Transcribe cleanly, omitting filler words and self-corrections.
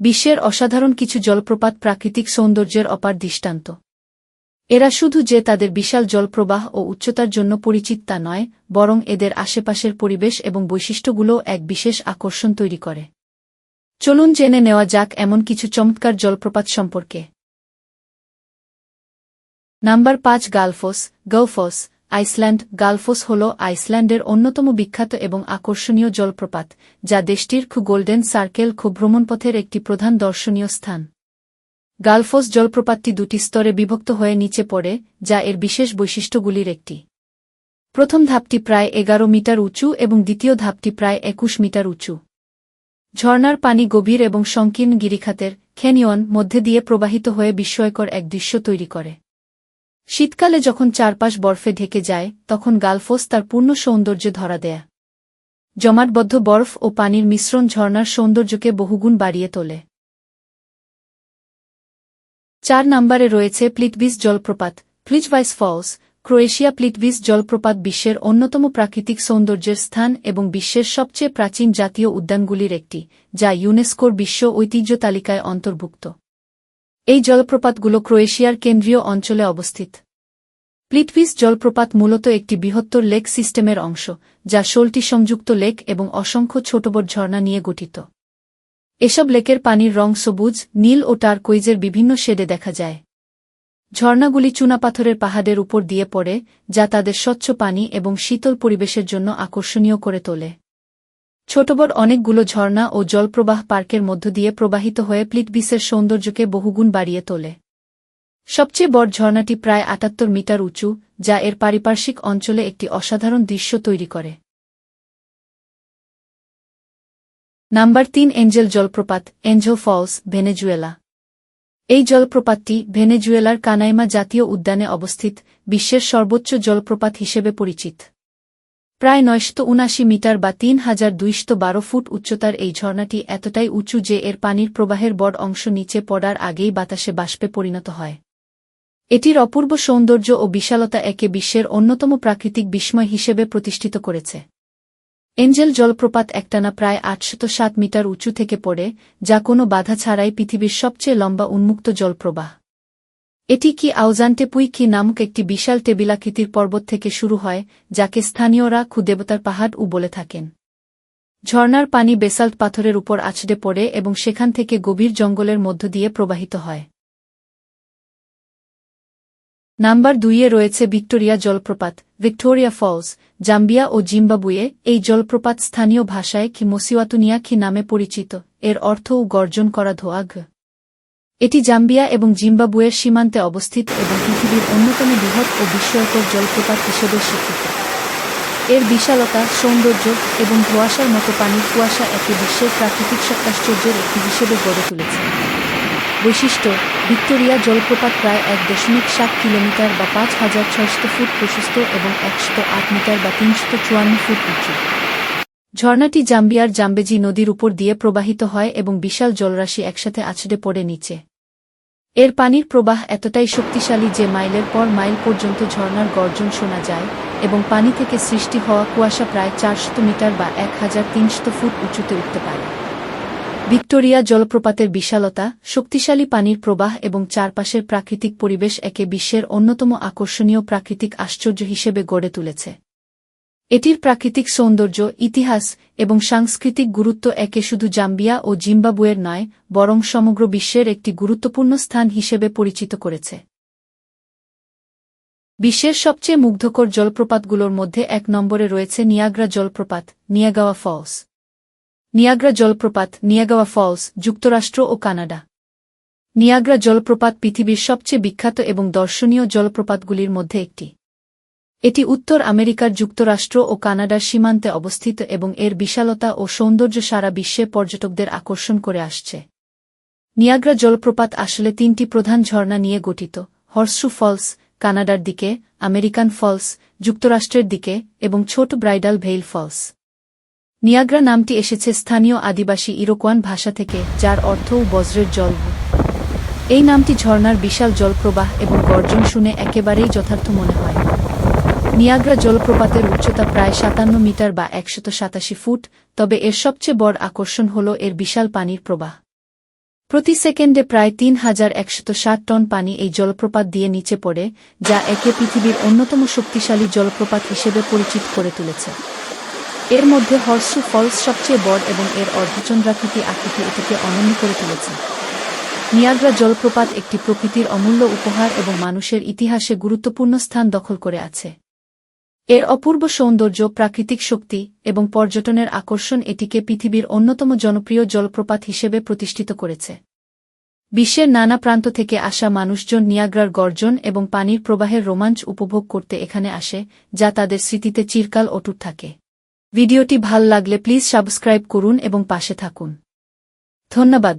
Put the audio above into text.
বিশ্বের অসাধারণ কিছু জলপ্রপাত প্রাকৃতিক সৌন্দর্যের অপার দৃষ্টান্ত। এরা শুধু যে তাদের বিশাল জলপ্রবাহ ও উচ্চতার জন্য পরিচিত তা নয়, বরং এদের আশেপাশের পরিবেশ এবং বৈশিষ্ট্যগুলোও এক বিশেষ আকর্ষণ তৈরি করে। চলুন জেনে নেওয়া যাক এমন কিছু চমৎকার জলপ্রপাত সম্পর্কে। Number 5 গালফোস, Iceland. গালফোস হল আইসল্যান্ডের অন্যতম বিখ্যাত এবং আকর্ষণীয় জলপ্রপাত, যা দেশটির গোল্ডেন সার্কেল ভ্রমণপথের একটি প্রধান দর্শনীয় স্থান। গালফোস জলপ্রপাতটি দুটি স্তরে বিভক্ত হয়ে নিচে পড়ে, যা এর বিশেষ বৈশিষ্ট্যগুলির একটি। প্রথম ধাপটি প্রায় 11 মিটার উঁচু এবং দ্বিতীয় ধাপটি প্রায় 21 মিটার উঁচু। ঝর্ণার পানি গভীর এবং সংকীর্ণ গিরিখাতের ক্যানিয়ন মধ্যে দিয়ে প্রবাহিত হয়ে বিস্ময়কর এক দৃশ্য তৈরি করে। শীতকালে যখন চারপাশ বরফে ঢেকে যায়, তখন গালফোস তার পূর্ণ সৌন্দর্যে ধরা দেয়। জমাটবদ্ধ বরফ ও পানির মিশ্রণ ঝর্ণার সৌন্দর্যকে বহুগুণ বাড়িয়ে তোলে। 4 নম্বরে রয়েছে প্লিটভিস জলপ্রপাত, প্লিটভাইস ফলস, ক্রোয়েশিয়া। প্লিটভিস জলপ্রপাত বিশ্বের অন্যতম প্রাকৃতিক সৌন্দর্যের স্থান এবং বিশ্বের সবচেয়ে প্রাচীন জাতীয় উদ্যানগুলির একটি, যা ইউনেস্কোর বিশ্ব ঐতিহ্য তালিকায় অন্তর্ভুক্ত। এই জলপ্রপাতগুলো ক্রোয়েশিয়ার কেন্দ্রীয় অঞ্চলে অবস্থিত। প্লিটভিস জলপ্রপাত মূলত একটি বৃহত্তর লেক সিস্টেমের অংশ, যা 16টি সংযুক্ত লেক এবং অসংখ্য ছোট বড় ঝর্ণা নিয়ে গঠিত। এসব লেকের পানির রং সবুজ, নীল ও টারকোইজের বিভিন্ন শেডে দেখা যায়। ঝর্ণাগুলি চুনাপাথরের পাহাড়ের উপর দিয়ে পড়ে, যা তাদের স্বচ্ছ পানি এবং শীতল পরিবেশের জন্য আকর্ষণীয় করে তোলে। ছোট বড় অনেকগুলো ঝর্ণা ও জলপ্রবাহ পার্কের মধ্য দিয়ে প্রবাহিত হয়ে প্লিটভিসের সৌন্দর্যকে বহুগুণ বাড়িয়ে তোলে। সবচেয়ে বড় ঝর্ণাটি প্রায় 78 মিটার উঁচু, যা এর পারিপার্শ্বিক অঞ্চলে একটি অসাধারণ দৃশ্য তৈরি করে। নাম্বার 3 এঞ্জেল জলপ্রপাত, এঞ্জেল ফলস, ভেনেজুয়েলা। এই জলপ্রপাতটি ভেনেজুয়েলার কানাইমা জাতীয় উদ্যানে অবস্থিত, বিশ্বের সর্বোচ্চ জলপ্রপাত হিসেবে পরিচিত। প্রায় 979 মিটার বা 3212 ফুট উচ্চতার এই ঝর্ণাটি এতটাই উঁচু যে এর পানির প্রবাহের বড় অংশ নিচে পড়ার আগেই বাতাসে বাষ্পে পরিণত হয়। এটির অপূর্ব সৌন্দর্য ও বিশালতা একে বিশ্বের অন্যতম প্রাকৃতিক বিস্ময় হিসেবে প্রতিষ্ঠিত করেছে। এঞ্জেল জলপ্রপাত একটানা প্রায় 807 মিটার উঁচু থেকে পড়ে, যা কোনো বাধা ছাড়াই পৃথিবীর সবচেয়ে লম্বা উন্মুক্ত জলপ্রবাহ। এটি কি আউজান্টেপুই কি নামক একটি বিশাল টেবিলাকৃতির পর্বত থেকে শুরু হয়, যাকে স্থানীয়রা দেবতার পাহাড় বলে থাকেন। ঝর্ণার পানি বেসাল্ট পাথরের উপর আছড়ে পড়ে এবং সেখান থেকে গভীর জঙ্গলের মধ্য দিয়ে প্রবাহিত হয়। নাম্বার 2 রয়েছে ভিক্টোরিয়া জলপ্রপাত, ভিক্টোরিয়া ফলস, জাম্বিয়া ও জিম্বাবুয়ে। এই জলপ্রপাত স্থানীয় ভাষায় মসিওয়াতুনিয়া নামে পরিচিত, এর অর্থও গর্জন করা ধোঁয়াঘ। এটি জাম্বিয়া এবং জিম্বাবুয়ের সীমান্তে অবস্থিত এবং পৃথিবীর অন্যতম বৃহৎ ও বিস্ময়কর জলপ্রপাত হিসেবে স্বীকৃত। এর বিশালতা, সৌন্দর্য এবং ধোঁয়াশার মতো পানির কুয়াশা একে বিশ্বের প্রাকৃতিক সপ্তাশ্চর্যের একটি হিসেবে গড়ে তুলেছে। বৈশিষ্ট্য: ভিক্টোরিয়া জলপ্রপাত প্রায় 1.7 কিলোমিটার বা 5600 ফুট প্রশস্ত এবং 108 মিটার বা 354 ফুট উঁচু। ঝর্ণাটি জাম্বিয়ার জাম্বেজি নদীর উপর দিয়ে প্রবাহিত হয় এবং বিশাল জলরাশি একসাথে আছড়ে পড়ে নিচে। এর পানির প্রবাহ এতটাই শক্তিশালী যে মাইলের পর মাইল পর্যন্ত ঝর্ণার গর্জন শোনা যায় এবং পানি থেকে সৃষ্টি হওয়া কুয়াশা প্রায় 400 মিটার বা 1300 ফুট উঁচুতে উঠতে পারে। ভিক্টোরিয়া জলপ্রপাতের বিশালতা, শক্তিশালী পানির প্রবাহ এবং চারপাশের প্রাকৃতিক পরিবেশ একে বিশ্বের অন্যতম আকর্ষণীয় প্রাকৃতিক আশ্চর্য হিসেবে গড়ে তুলেছে। এটির প্রাকৃতিক সৌন্দর্য, ইতিহাস এবং সাংস্কৃতিক গুরুত্ব একে শুধু জাম্বিয়া ও জিম্বাবুয়ের নয়, বরং সমগ্র বিশ্বের একটি গুরুত্বপূর্ণ স্থান হিসেবে পরিচিত করেছে। বিশ্বের সবচেয়ে মুগ্ধকর জলপ্রপাতগুলোর মধ্যে 1 নম্বরে রয়েছে নিয়াগ্রা জলপ্রপাত, নিয়াগারা ফলস। নিয়াগ্রা জলপ্রপাত, নিয়াগারা ফলস, যুক্তরাষ্ট্র ও কানাডা। নিয়াগ্রা জলপ্রপাত পৃথিবীর সবচেয়ে বিখ্যাত এবং দর্শনীয় জলপ্রপাতগুলির মধ্যে একটি। এটি উত্তর আমেরিকার যুক্তরাষ্ট্র ও কানাডার সীমান্তে অবস্থিত এবং এর বিশালতা ও সৌন্দর্য সারা বিশ্বে পর্যটকদের আকর্ষণ করে আসছে। নিয়াগ্রা জলপ্রপাত আসলে 3টি প্রধান ঝর্ণা নিয়ে গঠিত: হর্সশু ফলস, কানাডার দিকে; আমেরিকান ফলস, যুক্তরাষ্ট্রের দিকে; এবং ছোট ব্রাইডাল ভেইল ফলস। নিয়াগ্রা নামটি এসেছে স্থানীয় আদিবাসী ইরোকোয়ান ভাষা থেকে, যার অর্থও বজ্রের জল। এই নামটি ঝর্ণার বিশাল জলপ্রবাহ এবং গর্জন শুনে একেবারেই যথার্থ মনে হয়। নিয়াগ্রা জলপ্রপাতের উচ্চতা প্রায় 57 মিটার বা 187 ফুট, তবে এর সবচেয়ে বড় আকর্ষণ হল এর বিশাল পানির প্রবাহ। প্রতি সেকেন্ডে প্রায় ৩,১৬০ টন পানি এই জলপ্রপাত দিয়ে নিচে পড়ে, যা একে পৃথিবীর অন্যতম শক্তিশালী জলপ্রপাত হিসেবে পরিচিত করে তুলেছে। এর মধ্যে হর্সু ফলস সবচেয়ে বড় এবং এর অর্ধচন্দ্রাকৃতি আকৃতি এটিকে অনন্য করে তুলেছে। নিয়াগ্রা জলপ্রপাত একটি প্রকৃতির অমূল্য উপহার এবং মানুষের ইতিহাসে গুরুত্বপূর্ণ স্থান দখল করে আছে। এর অপূর্ব সৌন্দর্য, প্রাকৃতিক শক্তি এবং পর্যটনের আকর্ষণ এটিকে পৃথিবীর অন্যতম জনপ্রিয় জলপ্রপাত হিসেবে প্রতিষ্ঠিত করেছে। বিশ্বের নানা প্রান্ত থেকে আসা মানুষজন নিয়াগ্রার গর্জন এবং পানির প্রবাহের রোমাঞ্চ উপভোগ করতে এখানে আসে, যা তাদের স্মৃতিতে চিরকাল অটুট থাকে। ভিডিওটি ভাল লাগলে প্লিজ সাবস্ক্রাইব করুন এবং পাশে থাকুন। ধন্যবাদ।